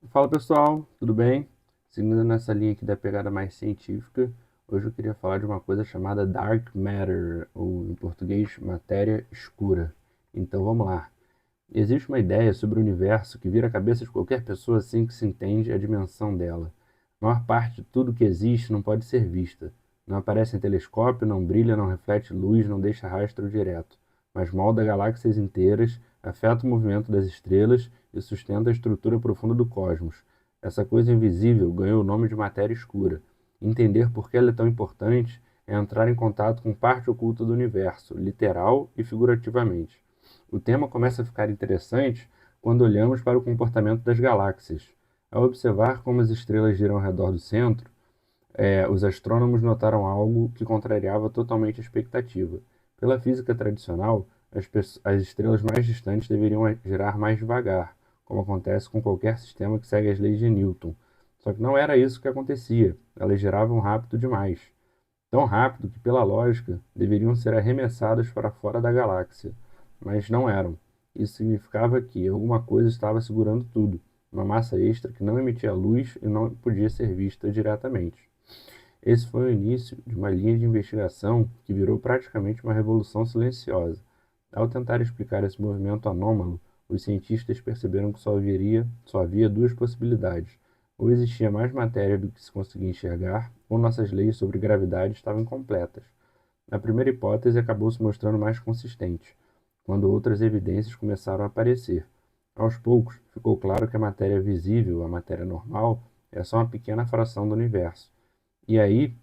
Fala pessoal, tudo bem? Seguindo nessa linha aqui da pegada mais científica, hoje eu queria falar de uma coisa chamada Dark Matter, ou em português, matéria escura. Então vamos lá. Existe uma ideia sobre o universo que vira a cabeça de qualquer pessoa assim que se entende a dimensão dela. A maior parte de tudo que existe não pode ser vista. Não aparece em telescópio, não brilha, não reflete luz, não deixa rastro direto, mas molda galáxias inteiras, afeta o movimento das estrelas e sustenta a estrutura profunda do cosmos. Essa coisa invisível ganhou o nome de matéria escura. Entender por que ela é tão importante é entrar em contato com parte oculta do universo, literal e figurativamente. O tema começa a ficar interessante quando olhamos para o comportamento das galáxias. Ao observar como as estrelas giram ao redor do centro, os astrônomos notaram algo que contrariava totalmente a expectativa. Pela física tradicional, as estrelas mais distantes deveriam girar mais devagar, como acontece com qualquer sistema que segue as leis de Newton. Só que não era isso que acontecia, elas giravam rápido demais. Tão rápido que, pela lógica, deveriam ser arremessadas para fora da galáxia, mas não eram. Isso significava que alguma coisa estava segurando tudo, uma massa extra que não emitia luz e não podia ser vista diretamente. Esse foi o início de uma linha de investigação que virou praticamente uma revolução silenciosa. Ao tentar explicar esse movimento anômalo, os cientistas perceberam que só havia duas possibilidades: ou existia mais matéria do que se conseguia enxergar, ou nossas leis sobre gravidade estavam incompletas. A primeira hipótese acabou se mostrando mais consistente, quando outras evidências começaram a aparecer. Aos poucos, ficou claro que a matéria visível, a matéria normal, é só uma pequena fração do universo. E aí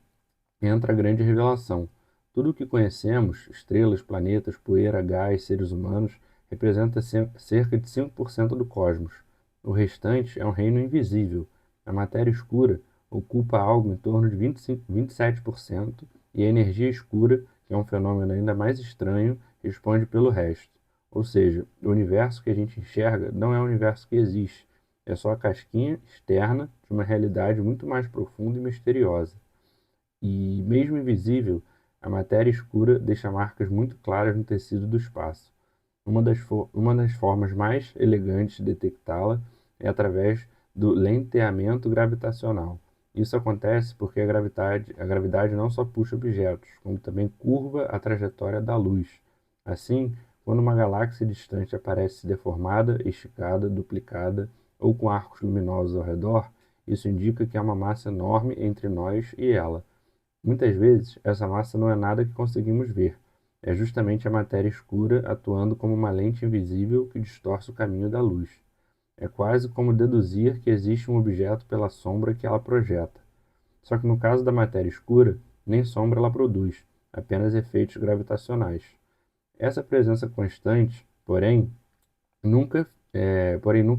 entra a grande revelação. Tudo o que conhecemos, estrelas, planetas, poeira, gás, seres humanos, representa cerca de 5% do cosmos. O restante é um reino invisível. A matéria escura ocupa algo em torno de 27% e a energia escura, que é um fenômeno ainda mais estranho, responde pelo resto. Ou seja, o universo que a gente enxerga não é o universo que existe, é só a casquinha externa de uma realidade muito mais profunda e misteriosa. E, mesmo invisível, a matéria escura deixa marcas muito claras no tecido do espaço. Uma das formas mais elegantes de detectá-la é através do lenteamento gravitacional. Isso acontece porque a gravidade não só puxa objetos, como também curva a trajetória da luz. Assim, quando uma galáxia distante aparece deformada, esticada, duplicada ou com arcos luminosos ao redor, isso indica que há uma massa enorme entre nós e ela. Muitas vezes, essa massa não é nada que conseguimos ver. É justamente a matéria escura atuando como uma lente invisível que distorce o caminho da luz. É quase como deduzir que existe um objeto pela sombra que ela projeta. Só que no caso da matéria escura, nem sombra ela produz, apenas efeitos gravitacionais. Essa presença constante, porém nunca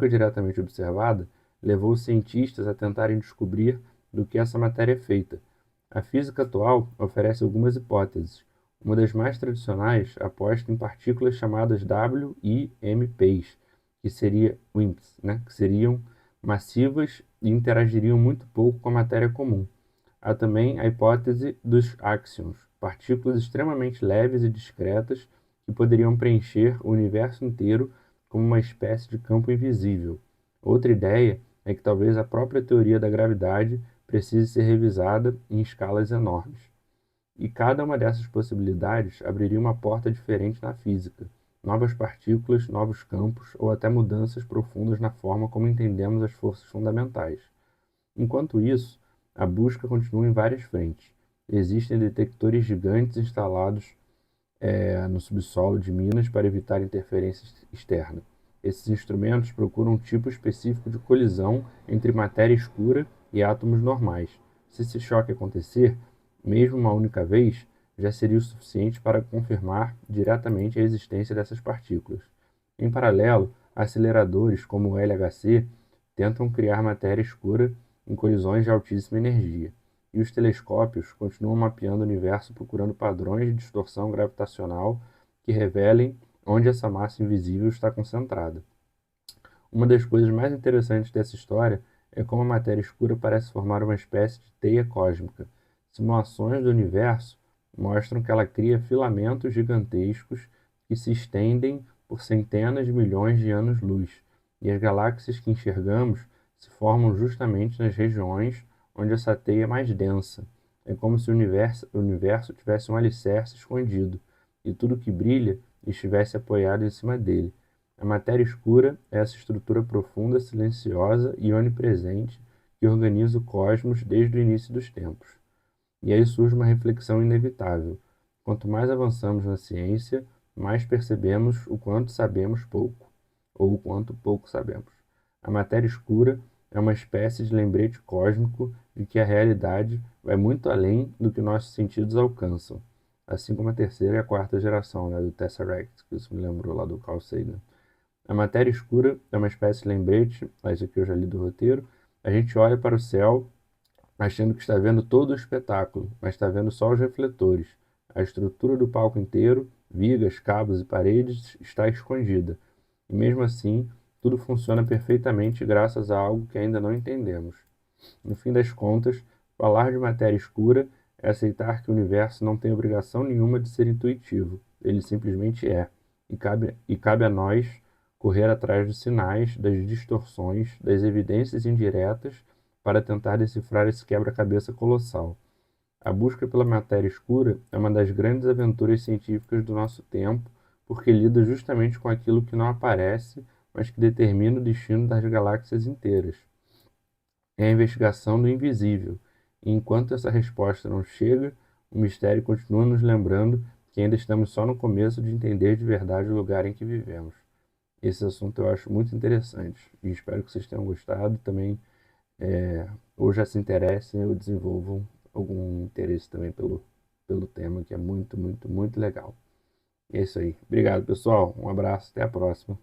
diretamente observada, levou os cientistas a tentarem descobrir do que essa matéria é feita. A física atual oferece algumas hipóteses. Uma das mais tradicionais aposta em partículas chamadas WIMPs, que seriam massivas e interagiriam muito pouco com a matéria comum. Há também a hipótese dos áxions, partículas extremamente leves e discretas que poderiam preencher o universo inteiro como uma espécie de campo invisível. Outra ideia é que talvez a própria teoria da gravidade precise ser revisada em escalas enormes. E cada uma dessas possibilidades abriria uma porta diferente na física, novas partículas, novos campos ou até mudanças profundas na forma como entendemos as forças fundamentais. Enquanto isso, a busca continua em várias frentes. Existem detectores gigantes instalados no subsolo de minas para evitar interferência externa. Esses instrumentos procuram um tipo específico de colisão entre matéria escura e átomos normais. Se esse choque acontecer, mesmo uma única vez, já seria o suficiente para confirmar diretamente a existência dessas partículas. Em paralelo, aceleradores como o LHC tentam criar matéria escura em colisões de altíssima energia, e os telescópios continuam mapeando o universo procurando padrões de distorção gravitacional que revelem onde essa massa invisível está concentrada. Uma das coisas mais interessantes dessa história é como a matéria escura parece formar uma espécie de teia cósmica. Simulações do universo mostram que ela cria filamentos gigantescos que se estendem por centenas de milhões de anos-luz, e as galáxias que enxergamos se formam justamente nas regiões onde essa teia é mais densa. É como se o universo tivesse um alicerce escondido, e tudo que brilha estivesse apoiado em cima dele. A matéria escura é essa estrutura profunda, silenciosa e onipresente que organiza o cosmos desde o início dos tempos. E aí surge uma reflexão inevitável. Quanto mais avançamos na ciência, mais percebemos o quanto sabemos pouco, ou o quanto pouco sabemos. A matéria escura é uma espécie de lembrete cósmico de que a realidade vai muito além do que nossos sentidos alcançam, assim como a terceira e a quarta geração, né, do Tesseract, que isso me lembrou lá do Carl Sagan. A matéria escura é uma espécie de lembrete, mas aqui eu já li do roteiro. A gente olha para o céu achando que está vendo todo o espetáculo, mas está vendo só os refletores. A estrutura do palco inteiro, vigas, cabos e paredes, está escondida. E mesmo assim, tudo funciona perfeitamente graças a algo que ainda não entendemos. No fim das contas, falar de matéria escura é aceitar que o universo não tem obrigação nenhuma de ser intuitivo. Ele simplesmente é. E cabe a nós correr atrás dos sinais, das distorções, das evidências indiretas para tentar decifrar esse quebra-cabeça colossal. A busca pela matéria escura é uma das grandes aventuras científicas do nosso tempo, porque lida justamente com aquilo que não aparece, mas que determina o destino das galáxias inteiras. É a investigação do invisível, e enquanto essa resposta não chega, o mistério continua nos lembrando que ainda estamos só no começo de entender de verdade o lugar em que vivemos. Esse assunto eu acho muito interessante e espero que vocês tenham gostado e também ou já se interessem ou desenvolvam algum interesse também pelo tema, que é muito, muito, muito legal. E é isso aí. Obrigado, pessoal. Um abraço, até a próxima.